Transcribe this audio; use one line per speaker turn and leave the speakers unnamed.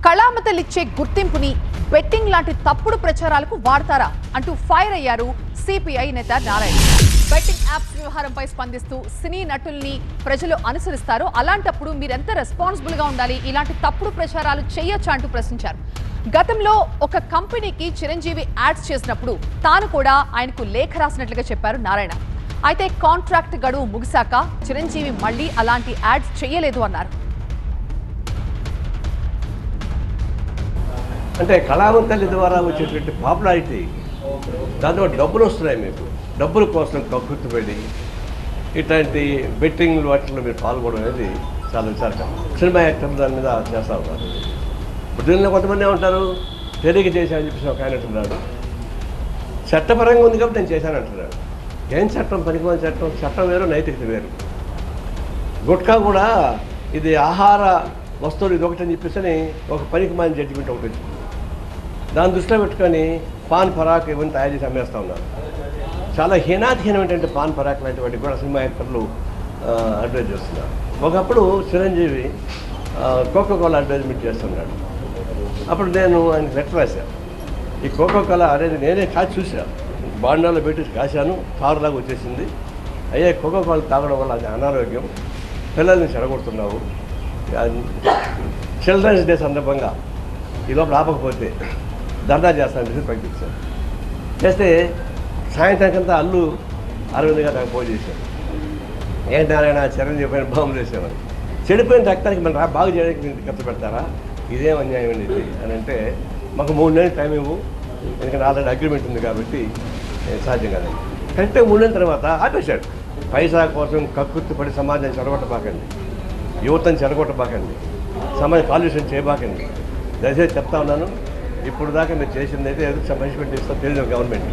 కళామతలిచ్చే గుర్తింపుని బెట్టింగ్ లాంటి తప్పుడు ప్రచారాలకు వాడతారా అంటూ ఫైర్ అయ్యారు సిపిఐ నేత నారాయణ. బెట్టింగ్ యాప్స్ వ్యవహారంపై స్పందిస్తూ సినీ నటుల్ని ప్రజలు అనుసరిస్తారు, అలాంటప్పుడు మీరెంత రెస్పాన్సిబుల్ గా ఉండాలి, ఇలాంటి తప్పుడు ప్రచారాలు చేయొచ్చా అంటూ ప్రశ్నించారు. గతంలో ఒక కంపెనీకి చిరంజీవి యాడ్స్ చేసినప్పుడు తాను కూడా ఆయనకు లేఖ రాసినట్లుగా చెప్పారు నారాయణ. అయితే కాంట్రాక్ట్ గడువు ముగిశాక చిరంజీవి మళ్లీ అలాంటి యాడ్స్ చేయలేదు అన్నారు.
అంటే కళావంతల్లి ద్వారా వచ్చేటువంటి పాపులారిటీ, దాంతో డబ్బులు వస్తున్నాయి. మీకు డబ్బుల కోసం కక్కుర్తిపడి ఇట్లాంటి బెట్టింగ్ వాటిల్లో మీరు పాల్గొనడం అనేది చాలా విచారకరం. సినిమా యాక్టర్ దాని మీద చేస్తూ ఉన్నారు. ఇప్పుడు దీనిలో కొంతమంది ఏమంటారు, తెలియక చేశానని చెప్పేసి ఒక ఆయన అంటున్నాడు. చట్టపరంగా ఉంది కాబట్టి నేను చేశానంటున్నాడు. ఏం చట్టం? పనికిమాలిన చట్టం. చట్టం వేరు, నైతికత వేరు. గుట్కా కూడా ఇది ఆహార వస్తువులు ఇది ఒకటని చెప్పేసి ఒక పనికిమాలిన జడ్జిమెంట్ ఒకటి వచ్చింది. దాన్ని దృష్టిలో పెట్టుకొని పాన్ పరాక్ ఇవన్నీ తయారు చేసి అమ్మేస్తూ ఉన్నారు. చాలా హీనాతిహీనమైనటువంటి పాన్ పరాక్ లాంటి వాటికి కూడా సినిమా యాక్టర్లు అడ్వైజ్ చేస్తున్నారు. ఒకప్పుడు చిరంజీవి కోకోకోలా అడ్వర్టైజ్మెంట్ చేస్తున్నాడు. అప్పుడు నేను ఆయనకు లెటర్ రాశాను. ఈ కోకోకోలా అనేది నేనే కాచి చూశాను, బాండాలో పెట్టి కాశాను, తారులాగా వచ్చేసింది. అయ్యే కోకోకోలా తాగడం వల్ల అది అనారోగ్యం, పిల్లల్ని చెడగొడుతున్నావు, చిల్డ్రన్స్ డే సందర్భంగా ఈ లోపల ఆపకపోతే ధర్నా చేస్తానని చెప్పి ప్రకటించాను. చేస్తే సాయంత్రానికంతా అల్లు అరవింద్ గారు నాకు ఫోన్ చేశారు. ఏంటి నారాయణ, చిరంజీవి పైన బాంబులు వేసేవారు, చెడిపోయిన రక్తానికి మనం బాగు చేయడానికి మీరు ఖర్చు పెడతారా, ఇదేం అన్యాయం అండి ఇది అని అంటే, మాకు 3 నెలలు టైం ఇవ్వు, ఎందుకంటే ఆల్రెడీ అగ్రిమెంట్ ఉంది కాబట్టి సాధ్యం కాదండి. కరెక్ట్గా 3 నెలల తర్వాత ఆపేశాడు. పైసా కోసం కక్కుర్తిపడి సమాజాన్ని చెడగొట్టబాకండి, యువతని చెడగొట్టబాకండి, సమాజ కాలుష్యం చేయబాకండి. దయచేసి చెప్తా ఉన్నాను. ఇప్పుడు దాకా మీరు చేసింది అయితే ఎదురు పనిష్మెంట్ ఇస్తా తెలియదు గవర్నమెంట్.